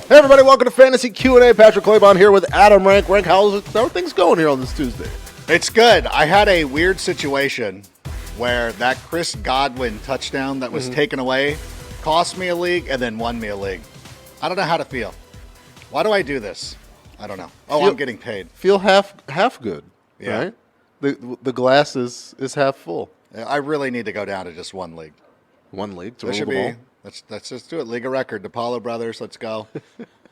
Hey everybody, welcome to Fantasy Q&A. Patrick Claybon here with Adam Rank. Rank, how are things going here on this Tuesday? It's good. I had a weird situation where that Chris Godwin touchdown that was taken away cost me a league and then won me a league. I don't know how to feel. Why do I do this? I don't know. I'm getting paid. Feel half good, Yeah. right? The glass is half full. I really need to go down to just one league. One league to There rule should them all. be. Let's just do it. League of record. The Paulo brothers. Let's go.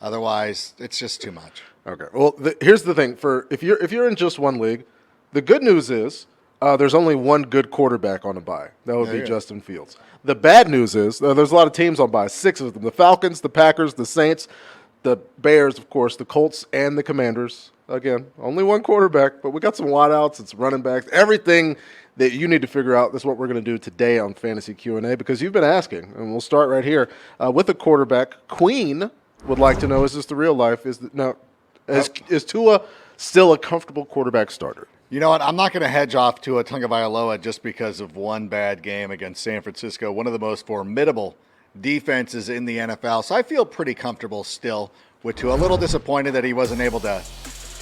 Otherwise, it's just too much. Okay. Well, here's the thing: if you're in just one league, the good news is there's only one good quarterback on a bye. That would be Justin Fields. The bad news is there's a lot of teams on bye. 6 of them: the Falcons, the Packers, the Saints, the Bears, of course, the Colts, and the Commanders. Again, only one quarterback, but we got some wideouts. It's running backs. Everything that you need to figure out. That's what we're going to do today on Fantasy Q&A because you've been asking, and we'll start right here with the quarterback. Queen would like to know: is this the real life? Is Tua still a comfortable quarterback starter? You know what? I'm not going to hedge off Tua Tagovailoa just because of one bad game against San Francisco, one of the most formidable defenses in the NFL. So I feel pretty comfortable still with Tua. A little disappointed that he wasn't able to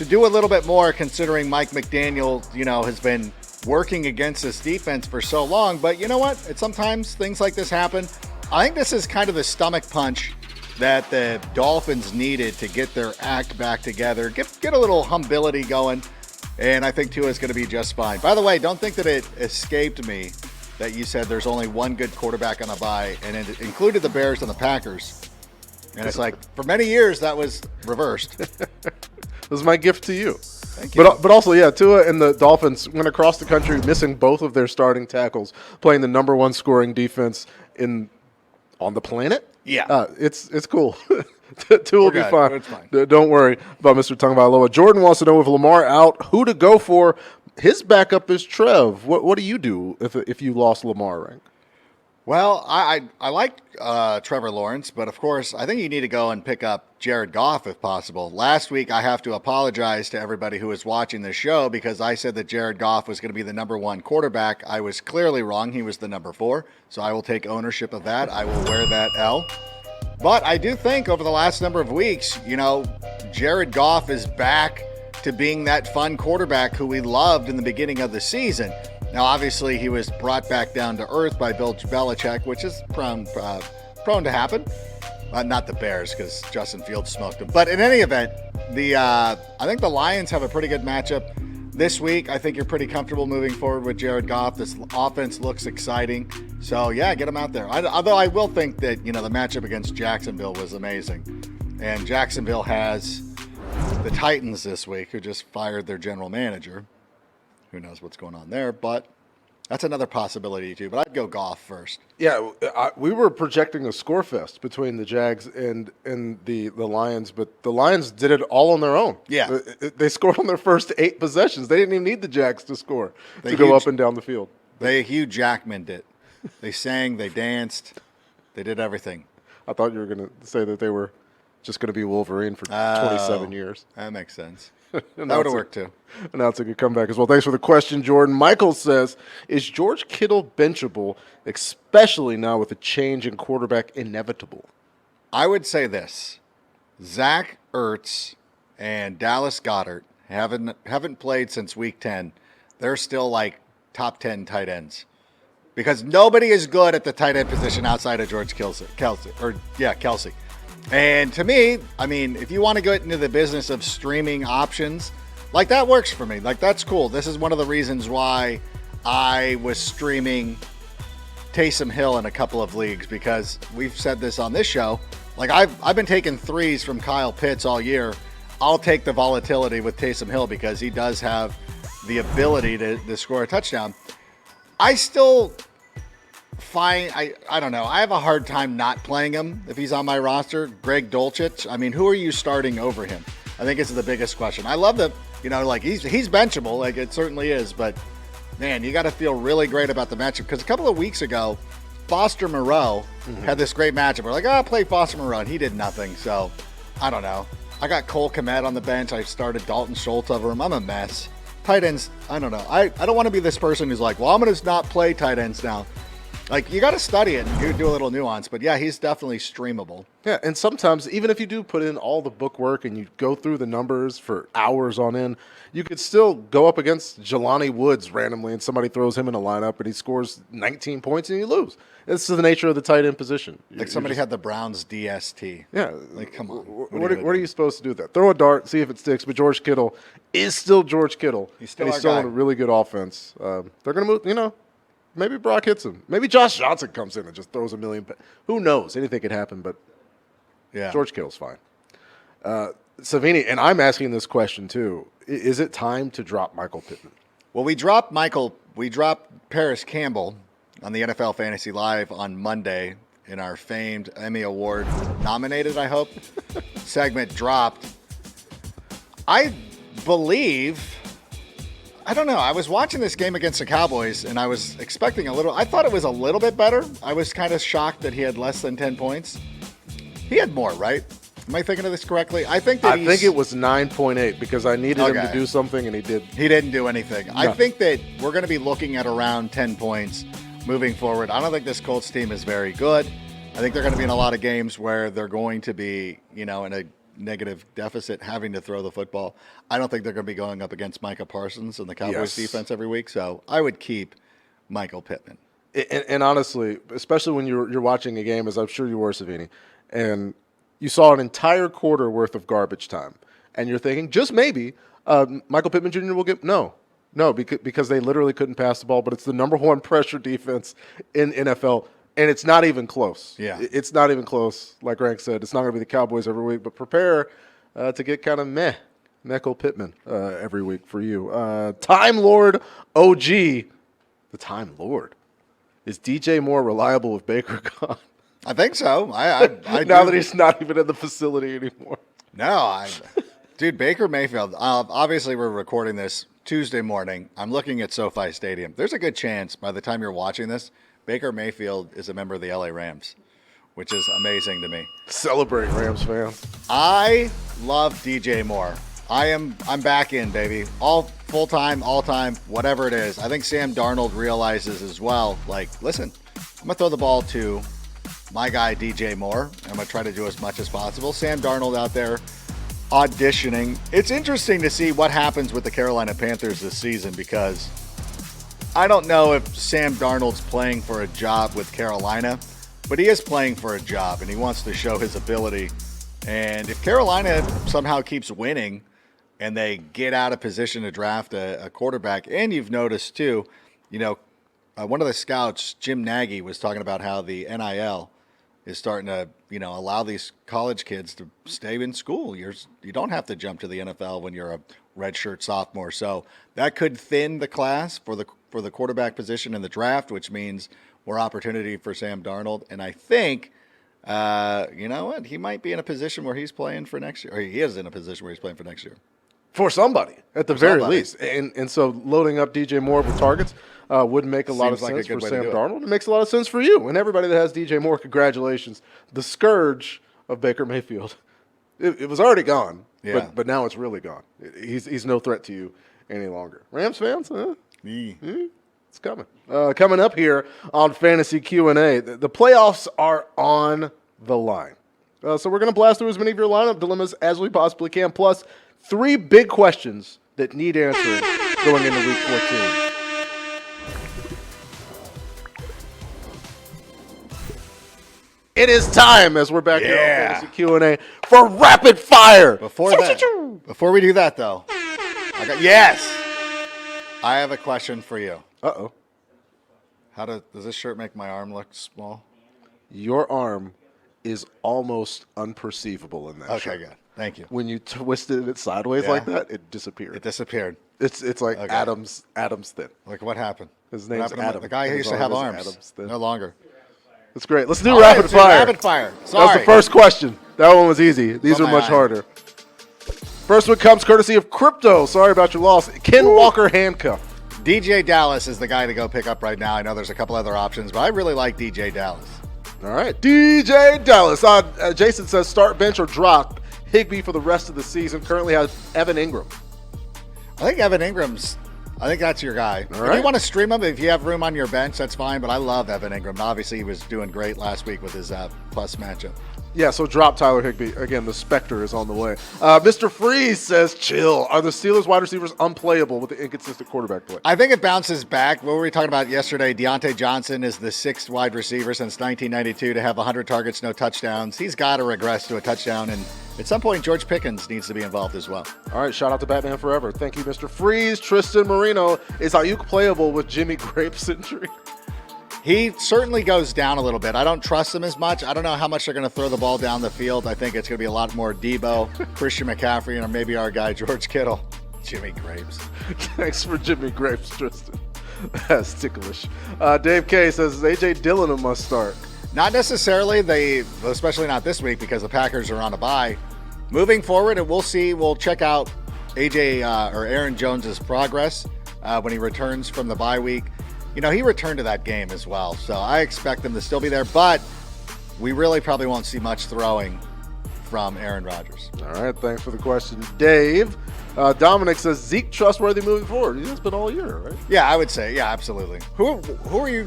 do a little bit more, considering Mike McDaniel, has been working against this defense for so long. But you know what? Sometimes things like this happen. I think this is kind of the stomach punch that the Dolphins needed to get their act back together, get a little humility going, and I think Tua is going to be just fine. By the way, don't think that it escaped me that you said there's only one good quarterback on a bye, and it included the Bears and the Packers. And it's like, for many years, that was reversed. This is my gift to you. Thank you. But also, Tua and the Dolphins went across the country missing both of their starting tackles, playing the number one scoring defense on the planet. Yeah. It's cool. Tua will be good. fine. It's fine. Don't worry about Mr. Tagovailoa. Jordan wants to know, if Lamar out, who to go for. His backup is Trev. What do you do if you lost Lamar, Rank? Well, I like Trevor Lawrence, but of course, I think you need to go and pick up Jared Goff if possible. Last week, I have to apologize to everybody who was watching this show because I said that Jared Goff was going to be the number one quarterback. I was clearly wrong. He was the number 4, so I will take ownership of that. I will wear that L. But I do think over the last number of weeks, Jared Goff is back to being that fun quarterback who we loved in the beginning of the season. Now, obviously, he was brought back down to earth by Bill Belichick, which is prone to happen. Not the Bears, because Justin Fields smoked them. But in any event, I think the Lions have a pretty good matchup this week. I think you're pretty comfortable moving forward with Jared Goff. This offense looks exciting. So, yeah, get him out there. Although I will think that, the matchup against Jacksonville was amazing. And Jacksonville has the Titans this week, who just fired their general manager. Who knows what's going on there, but that's another possibility too. But I'd go Goff first. Yeah, we were projecting a score fest between the Jags and the Lions, but the Lions did it all on their own. Yeah. They scored on their first 8 possessions. They didn't even need the Jags to score to go up and down the field. Hugh Jackman'd it. They sang, they danced, they did everything. I thought you were going to say that they were just going to be Wolverine for 27 years. That makes sense. That would have worked too. And that's a good comeback as well. Thanks for the question, Jordan. Michael says, is George Kittle benchable, especially now with a change in quarterback inevitable? I would say this. Zach Ertz and Dallas Goedert haven't played since week 10. They're still like top 10 tight ends. Because nobody is good at the tight end position outside of George Kelsey. And to me, if you want to get into the business of streaming options, like that works for me. Like that's cool. This is one of the reasons why I was streaming Taysom Hill in a couple of leagues, because we've said this on this show. Like I've been taking threes from Kyle Pitts all year. I'll take the volatility with Taysom Hill because he does have the ability to score a touchdown. I still I don't know. I have a hard time not playing him if he's on my roster. Greg Dulcich. Who are you starting over him? I think it's the biggest question. I love that, he's benchable. Like it certainly is, but man, you got to feel really great about the matchup because a couple of weeks ago, Foster Moreau had this great matchup. We're like, play Foster Moreau, and he did nothing. So I don't know. I got Cole Kmet on the bench. I started Dalton Schultz over him. I'm a mess. Tight ends, I don't know. I don't want to be this person who's like, well, I'm going to not play tight ends now. Like, you got to study it and you do a little nuance, but yeah, he's definitely streamable. Yeah, and sometimes even if you do put in all the bookwork and you go through the numbers for hours on end, you could still go up against Jelani Woods randomly and somebody throws him in a lineup and he scores 19 points and you lose. It's the nature of the tight end position. Like somebody had the Browns DST. Yeah. Like, come on. What are you supposed to do with that? Throw a dart, see if it sticks. But George Kittle is still George Kittle. He's still on a really good offense. They're going to move, maybe Brock hits him. Maybe Josh Johnson comes in and just throws a million. Who knows? Anything could happen, but yeah, George Kittle's fine. Savini, and I'm asking this question too. Is it time to drop Michael Pittman? Well, we dropped Paris Campbell on the NFL Fantasy Live on Monday in our famed Emmy Award nominated, I hope, segment dropped. I don't know. I was watching this game against the Cowboys, and I was expecting I thought it was a little bit better. I was kind of shocked that he had less than 10 points. He had more, right? Am I thinking of this correctly? I think it was 9.8 because I needed him to do something, and he did. He didn't do anything. No. I think that we're going to be looking at around 10 points moving forward. I don't think this Colts team is very good. I think they're going to be in a lot of games where they're going to be, in a negative deficit having to throw the football. I don't think they're going to be going up against Micah Parsons and the Cowboys defense every week. So I would keep Michael Pittman. And honestly, especially when you're watching a game, as I'm sure you were, Savini, and you saw an entire quarter worth of garbage time, and you're thinking, just maybe, Michael Pittman Jr. will get no, because they literally couldn't pass the ball, but it's the number one pressure defense in NFL, and it's not even close. Yeah. It's not even close. Like Rank said, it's not going to be the Cowboys every week, but prepare to get kind of Michael Pittman every week for you. Time Lord OG, the Time Lord. Is DJ Moore reliable with Baker gone? I think so. I now that he's not even in the facility anymore. No, dude, Baker Mayfield. Obviously, we're recording this Tuesday morning. I'm looking at SoFi Stadium. There's a good chance by the time you're watching this, Baker Mayfield is a member of the LA Rams, which is amazing to me. Celebrate, Rams fans. I love DJ Moore. I'm back in, baby. All full-time, all-time, whatever it is. I think Sam Darnold realizes as well, like, listen, I'm going to throw the ball to my guy DJ Moore. I'm going to try to do as much as possible. Sam Darnold out there auditioning. It's interesting to see what happens with the Carolina Panthers this season because I don't know if Sam Darnold's playing for a job with Carolina, but he is playing for a job and he wants to show his ability. And if Carolina somehow keeps winning and they get out of position to draft a quarterback, and you've noticed too, one of the scouts, Jim Nagy, was talking about how the NIL is starting to, allow these college kids to stay in school. You don't have to jump to the NFL when you're a redshirt sophomore. So that could thin the class for the quarterback position in the draft, which means more opportunity for Sam Darnold. And I think, you know what, he might be in a position where he's playing for next year, or he is in a position where he's playing for next year. For somebody, at the very least. And so loading up DJ Moore with targets would make a lot of sense for Sam Darnold. It makes a lot of sense for you. And everybody that has DJ Moore, congratulations. The scourge of Baker Mayfield. It was already gone, but now it's really gone. He's no threat to you any longer. Rams fans, it's coming. Coming up here on Fantasy Q&A, the playoffs are on the line. So we're going to blast through as many of your lineup dilemmas as we possibly can, plus 3 big questions that need answering going into Week 14. It is time, as we're back here on Fantasy Q&A, for Rapid Fire. Before we do that, though, I have a question for you. Uh-oh. Does this shirt make my arm look small? Your arm is almost unperceivable in that shirt. Okay, good. Thank you. When you twisted it sideways like that, it disappeared. It disappeared. It's like Adam's thin. Like, what happened? His name's Adam. The guy who used to have arms. No longer. That's great. Let's do Rapid Fire. Rapid Fire. Sorry. That was the first question. That one was easy. These are much harder. First one comes courtesy of Crypto. Sorry about your loss. Ken Walker handcuff. DJ Dallas is the guy to go pick up right now. I know there's a couple other options, but I really like DJ Dallas. All right. DJ Dallas. Jason says start, bench, or drop Higbee for the rest of the season. Currently has Evan Ingram. I think Evan Ingram's I think that's your guy. If right. you want to stream him, if you have room on your bench, that's fine. But I love Evan Ingram. Obviously, he was doing great last week with his plus matchup. Yeah, so drop Tyler Higbee. Again, the specter is on the way. Mr. Freeze says, chill. Are the Steelers wide receivers unplayable with the inconsistent quarterback play? I think it bounces back. What were we talking about yesterday? Deontay Johnson is the 6th wide receiver since 1992 to have 100 targets, no touchdowns. He's got to regress to a touchdown, and at some point, George Pickens needs to be involved as well. All right, shout out to Batman Forever. Thank you, Mr. Freeze. Tristan Marino, is Ayuk playable with Jimmy Grape's injury? He certainly goes down a little bit. I don't trust him as much. I don't know how much they're going to throw the ball down the field. I think it's going to be a lot more Debo, Christian McCaffrey, and maybe our guy George Kittle. Jimmy Grapes. Thanks for Jimmy Grapes, Tristan. That's ticklish. Dave K says, AJ Dillon a must start. Not necessarily. Especially not this week because the Packers are on a bye. Moving forward, and we'll see. We'll check out AJ or Aaron Jones's progress when he returns from the bye week. You know, he returned to that game as well, so I expect him to still be there, but we really probably won't see much throwing from Aaron Rodgers. All right, thanks for the question, Dave. Dominic says, Zeke trustworthy moving forward. He has been all year, right? Yeah, I would say, yeah, absolutely. Who are you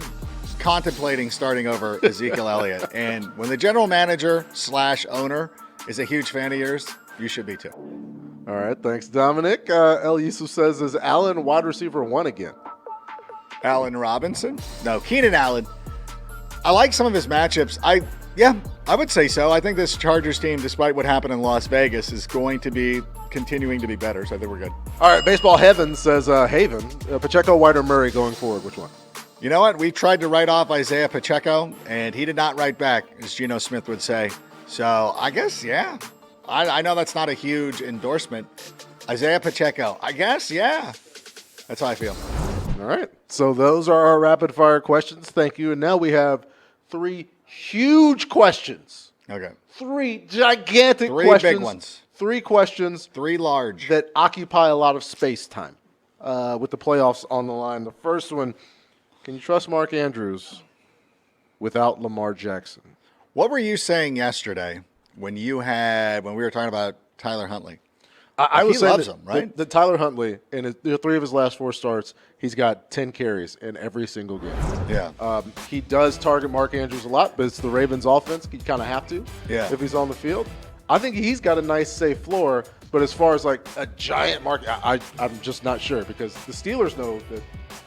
contemplating starting over Ezekiel Elliott? And when the general manager / owner is a huge fan of yours, you should be too. All right, thanks, Dominic. El Yusuf says, is Allen wide receiver 1 again? Allen Robinson? No, Keenan Allen. I like some of his matchups. I would say so. I think this Chargers team, despite what happened in Las Vegas, is going to be continuing to be better, so I think we're good. All right, Baseball Heaven says, Haven, Pacheco, White, or Murray going forward, which one? You know what? We tried to write off Isaiah Pacheco, and he did not write back, as Geno Smith would say. So I guess, yeah. I know that's not a huge endorsement. Isaiah Pacheco, I guess, yeah. That's how I feel. All right. So those are our rapid fire questions. Thank you. And now we have 3 huge questions. Okay. 3 gigantic 3 questions. big ones. 3 questions. 3 large. That occupy a lot of space time with the playoffs on the line. The first one, can you trust Mark Andrews without Lamar Jackson? What were you saying yesterday when we were talking about Tyler Huntley? I was saying loves him, right? The Tyler Huntley, in 3 of his last 4 starts, he's got 10 carries in every single game. Yeah. He does target Mark Andrews a lot, but it's the Ravens' offense. You kind of have to if he's on the field. I think he's got a nice, safe floor, but as far as like a giant market, I'm just not sure because the Steelers know that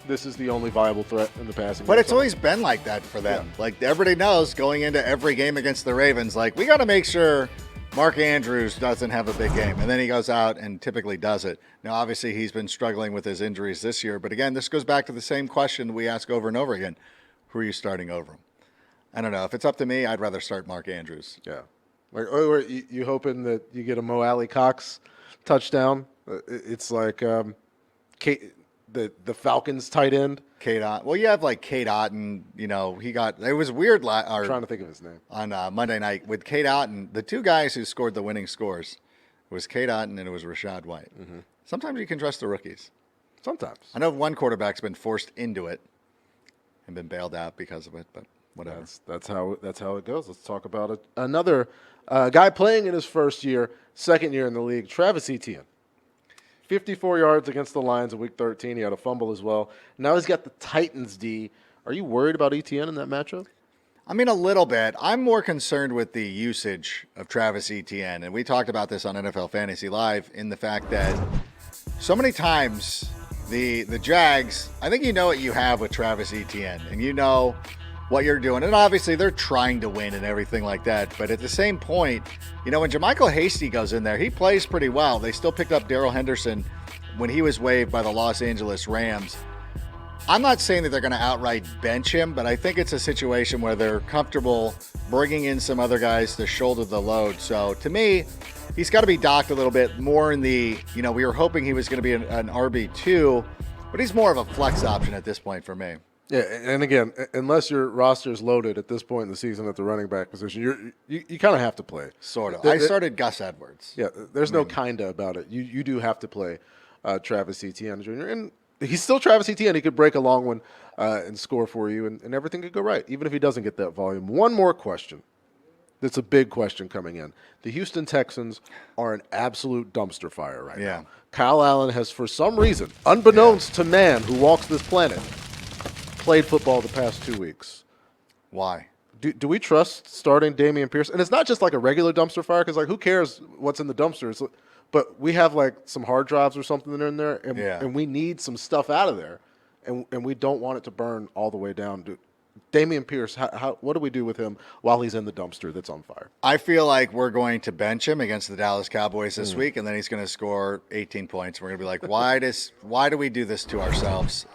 this is the only viable threat in the passing game. But it's always been like that for them. Yeah. Like everybody knows going into every game against the Ravens, like we got to make sure Mark Andrews doesn't have a big game, and then he goes out and typically does it. Now, obviously, he's been struggling with his injuries this year, but again, this goes back to the same question we ask over and over again. Who are you starting over him? I don't know. If it's up to me, I'd rather start Mark Andrews. Yeah. Like, you hoping that you get a Mo Alley Cox touchdown? It's like the Falcons tight end. Cade Otton. Well, you have like Cade Otton. You know, it was weird. I'm trying to think of his name. On Monday night with Cade Otton, the 2 guys who scored the winning scores was Cade Otton and it was Rashad White. Mm-hmm. Sometimes you can trust the rookies. Sometimes. I know one quarterback's been forced into it and been bailed out because of it, but whatever. That's how it goes. Let's talk about it. Another guy playing in his second year in the league, Travis Etienne. 54 yards against the Lions in Week 13. He had a fumble as well. Now he's got the Titans D. Are you worried about Etienne in that matchup? I mean, a little bit. I'm more concerned with the usage of Travis Etienne. And we talked about this on NFL Fantasy Live in the fact that so many times the Jags, I think you know what you have with Travis Etienne. And you know what you're doing. And obviously they're trying to win and everything like that. But at the same point, you know, when JaMychal Hasty goes in there, he plays pretty well. They still picked up Darrell Henderson when he was waived by the Los Angeles Rams. I'm not saying that they're going to outright bench him, but I think it's a situation where they're comfortable bringing in some other guys to shoulder the load. So to me, he's got to be docked a little bit more in the, you know, we were hoping he was going to be an RB2, but he's more of a flex option at this point for me. Yeah, and again, unless your roster is loaded at this point in the season at the running back position, you kind of have to play. Sort of. I started Gus Edwards. Yeah, there's no kinda about it. You do have to play Travis Etienne Jr. And he's still Travis Etienne. He could break a long one and score for you, and everything could go right, even if he doesn't get that volume. One more question. that's a big question coming in. The Houston Texans are an absolute dumpster fire right now. Kyle Allen has, for some reason, unbeknownst to man who walks this planet, played football the past 2 weeks. Why? Do we trust starting Dameon Pierce? And it's not just like a regular dumpster fire, because like who cares what's in the dumpster? But we have like some hard drives or something that are in there, and we need some stuff out of there, and we don't want it to burn all the way down. Dameon Pierce, what do we do with him while he's in the dumpster that's on fire? I feel like we're going to bench him against the Dallas Cowboys this week, and then he's going to score 18 points. We're going to be like, why do we do this to ourselves?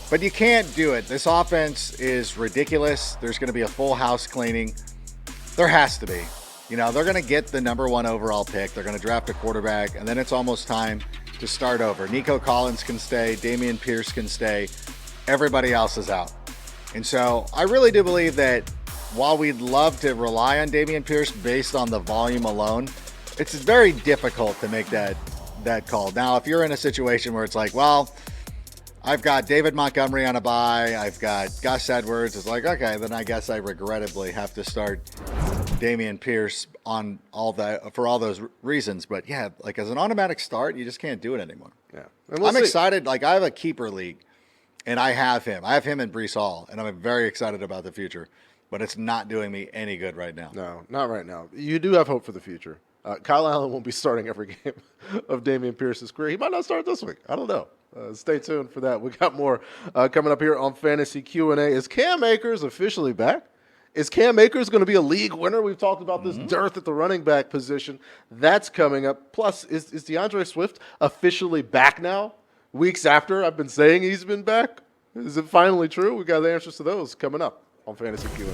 But you can't do it. This offense is ridiculous. There's going to be a full house cleaning. There has to be. You know, they're going to get the number 1 overall pick. They're going to draft a quarterback, and then it's almost time to start over. Nico Collins can stay. Dameon Pierce can stay. Everybody else is out. And so I really do believe that while we'd love to rely on Dameon Pierce based on the volume alone, it's very difficult to make that call. Now, if you're in a situation where it's like, well, I've got David Montgomery on a bye, I've got Gus Edwards, it's like, okay, then I guess I regrettably have to start Dameon Pierce on for all those reasons. But yeah, like as an automatic start, you just can't do it anymore. Yeah, I'm excited. Like I have a keeper league, and I have him. I have him in Breece Hall, and I'm very excited about the future. But it's not doing me any good right now. No, not right now. You do have hope for the future. Kyle Allen won't be starting every game of Dameon Pierce's career. He might not start this week. I don't know. Stay tuned for that. We got more coming up here on Fantasy Q&A. Is Cam Akers officially back? Is Cam Akers going to be a league winner? We've talked about this dearth at the running back position. That's coming up. Plus, is DeAndre Swift officially back now? Weeks after I've been saying he's been back? Is it finally true? We got the answers to those coming up on Fantasy Q&A.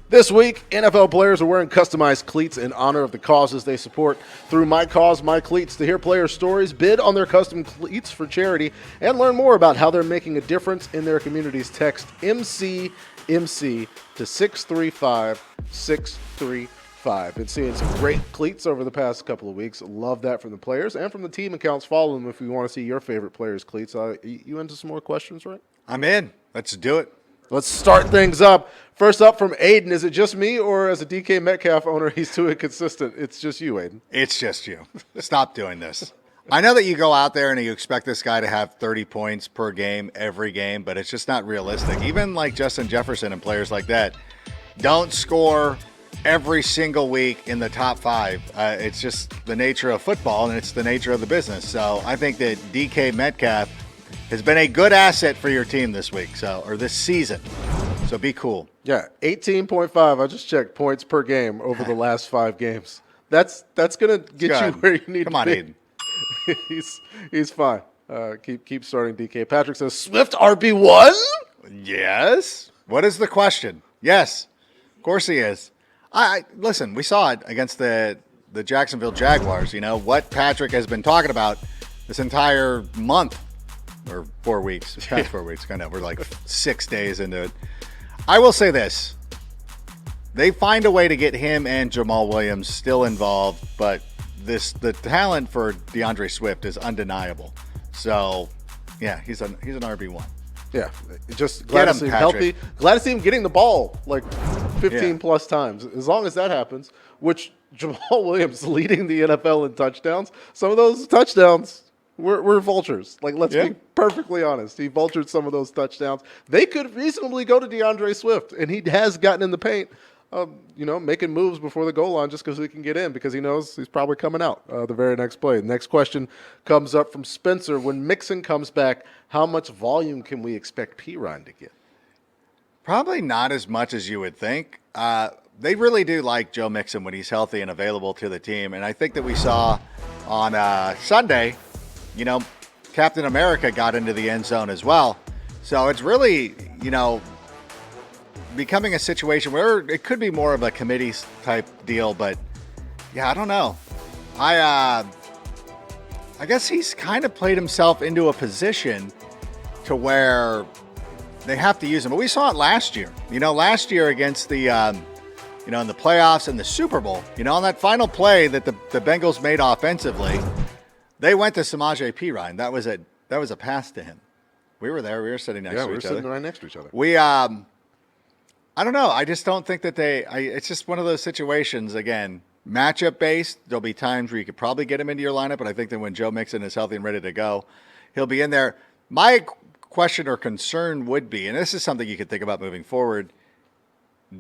This week, NFL players are wearing customized cleats in honor of the causes they support. Through My Cause, My Cleats, to hear player stories, bid on their custom cleats for charity, and learn more about how they're making a difference in their communities, text MCMC to 635-635. Been seeing some great cleats over the past couple of weeks. Love that from the players and from the team accounts. Follow them if you want to see your favorite players' cleats. You into some more questions, right? I'm in. Let's do it. Let's start things up. First up from Aiden. Is it just me, or as a DK Metcalf owner, he's too inconsistent? It's just you, Aiden. It's just you. Stop doing this. I know that you go out there and you expect this guy to have 30 points per game every game, but it's just not realistic. Even like Justin Jefferson and players like that don't score every single week in the top 5. It's just the nature of football, and it's the nature of the business. So I think that DK Metcalf has been a good asset for your team this week, or this season. So be cool. Yeah, 18.5. I just checked points per game over the last 5 games. That's gonna get you where you need to be. Come on, Aiden. he's fine. Keep starting DK. Patrick says Swift RB1. Yes. What is the question? Yes, of course he is. I listen. We saw it against the Jacksonville Jaguars. You know what Patrick has been talking about this entire month. Or 4 weeks. Past 4 weeks. Kind of. We're like 6 days into it. I will say this. They find a way to get him and Jamal Williams still involved, but the talent for DeAndre Swift is undeniable. So, yeah, he's an RB1. Yeah, just glad to see him healthy. Glad to see him getting the ball like 15 plus times. As long as that happens, which Jamal Williams leading the NFL in touchdowns. Some of those touchdowns We're vultures. Like, let's be perfectly honest. He vultured some of those touchdowns. They could reasonably go to DeAndre Swift, and he has gotten in the paint, making moves before the goal line just because he can get in, because he knows he's probably coming out the very next play. The next question comes up from Spencer. When Mixon comes back, how much volume can we expect Pirine to get? Probably not as much as you would think. They really do like Joe Mixon when he's healthy and available to the team, and I think that we saw on Sunday, Captain America got into the end zone as well. So it's really, becoming a situation where it could be more of a committee type deal. But, yeah, I don't know. I guess he's kind of played himself into a position to where they have to use him. But we saw it last year. Last year against the, in the playoffs and the Super Bowl, on that final play that the Bengals made offensively, they went to Samaje Pirine. That was That was a pass to him. We were there. We were sitting next to each other. Yeah, we were sitting right next to each other. We, I don't know. I just don't think that it's just one of those situations, again, matchup based. There'll be times where you could probably get him into your lineup, but I think that when Joe Mixon is healthy and ready to go, he'll be in there. My question or concern would be, and this is something you could think about moving forward,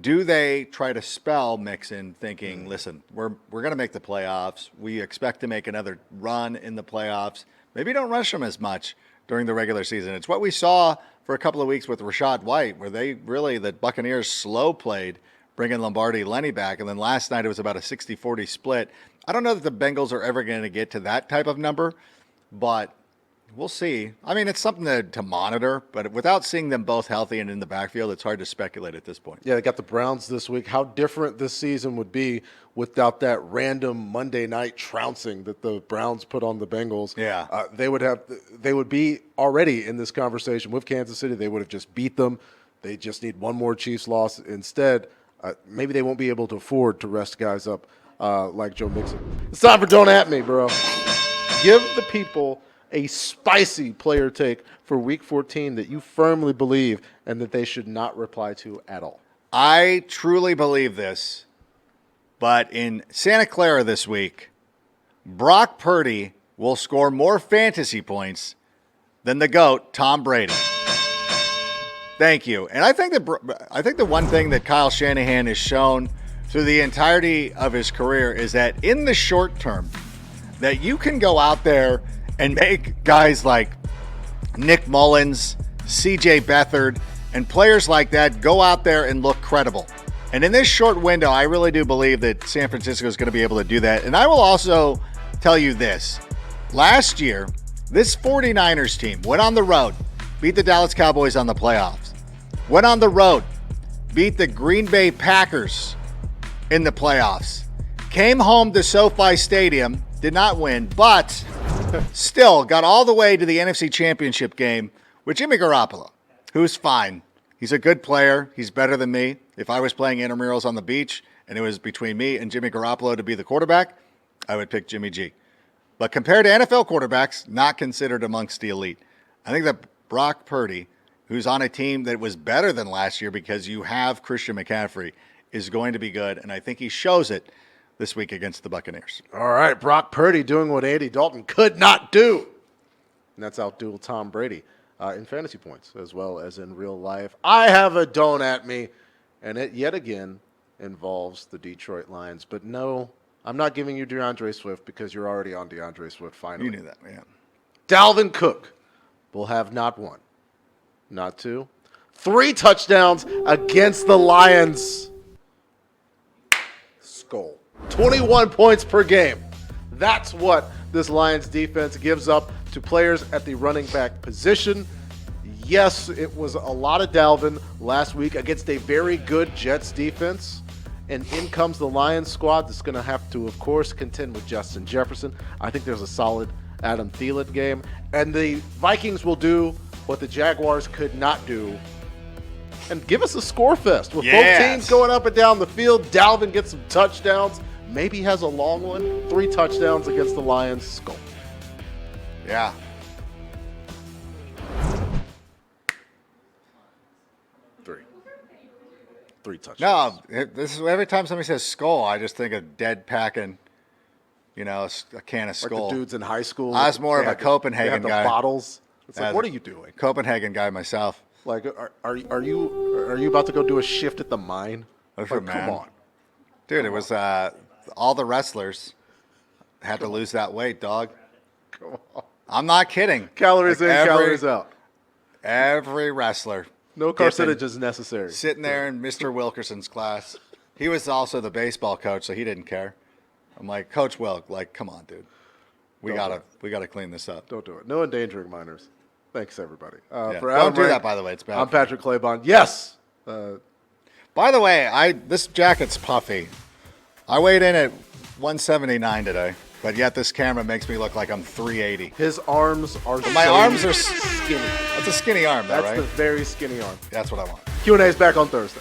do they try to spell Mixon thinking, listen, we're going to make the playoffs. We expect to make another run in the playoffs. Maybe don't rush him as much during the regular season. It's what we saw for a couple of weeks with Rachaad White, where the Buccaneers slow played, bringing Lombardi Lenny back. And then last night it was about a 60-40 split. I don't know that the Bengals are ever going to get to that type of number, but we'll see. I mean, it's something to monitor, but without seeing them both healthy and in the backfield, it's hard to speculate at this point. Yeah, they got the Browns this week. How different this season would be without that random Monday night trouncing that the Browns put on the Bengals. Yeah. They would be already in this conversation with Kansas City. They would have just beat them. They just need one more Chiefs loss. Instead, maybe they won't be able to afford to rest guys up like Joe Mixon. It's time for Don't At Me, bro. Give the people a spicy player take for Week 14 that you firmly believe and that they should not reply to at all. I truly believe this, but in Santa Clara this week, Brock Purdy will score more fantasy points than the GOAT, Tom Brady. Thank you. And I think the one thing that Kyle Shanahan has shown through the entirety of his career is that in the short term, that you can go out there and make guys like Nick Mullins, C.J. Beathard, and players like that go out there and look credible. And in this short window, I really do believe that San Francisco is going to be able to do that. And I will also tell you this. Last year, this 49ers team went on the road, beat the Dallas Cowboys on the playoffs, went on the road, beat the Green Bay Packers in the playoffs, came home to SoFi Stadium, did not win, but still got all the way to the NFC Championship game with Jimmy Garoppolo, who's fine. He's a good player. He's better than me. If I was playing intramurals on the beach and it was between me and Jimmy Garoppolo to be the quarterback, I would pick Jimmy G. But compared to NFL quarterbacks, not considered amongst the elite. I think that Brock Purdy, who's on a team that was better than last year because you have Christian McCaffrey, is going to be good, and I think he shows it this week against the Buccaneers. All right, Brock Purdy doing what Andy Dalton could not do. And that's outduel Tom Brady in fantasy points as well as in real life. I have a Don't At Me, and it yet again involves the Detroit Lions. But no, I'm not giving you DeAndre Swift because you're already on DeAndre Swift finally. You knew that, man. Dalvin Cook will have not one, not two, 3 touchdowns against the Lions. Skull. 21 points per game. That's what this Lions defense gives up to players at the running back position. Yes, it was a lot of Dalvin last week against a very good Jets defense. And in comes the Lions squad that's going to have to, of course, contend with Justin Jefferson. I think there's a solid Adam Thielen game. And the Vikings will do what the Jaguars could not do and give us a score fest with both teams going up and down the field. Dalvin gets some touchdowns. Maybe has a long one. 3 touchdowns against the Lions. Skull. Yeah. Three touchdowns. No, this is every time somebody says skull, I just think of dead packing, a can of skull. Like the dudes in high school. I was more of a Copenhagen guy. guy. The bottles. It's like, what are you doing? Copenhagen guy myself. Like, are you about to go do a shift at the mine? Like, come on, dude. It was all the wrestlers had to lose that weight, dog. Come on. I'm not kidding. Calories in, calories out. Every wrestler. No carcinogens necessary. Sitting there in Mr. Wilkerson's class. He was also the baseball coach, so he didn't care. I'm like, Coach Wilk, come on, dude. We gotta clean this up. Don't do it. No endangering minors. Thanks, everybody. Don't do that, by the way. It's bad. I'm Patrick Claybon. Yes. By the way, this jacket's puffy. I weighed in at 179 today, but yet this camera makes me look like I'm 380. His arms are my arms are skinny. That's a skinny arm, though, right? That's the very skinny arm. That's what I want. Q&A is back on Thursday.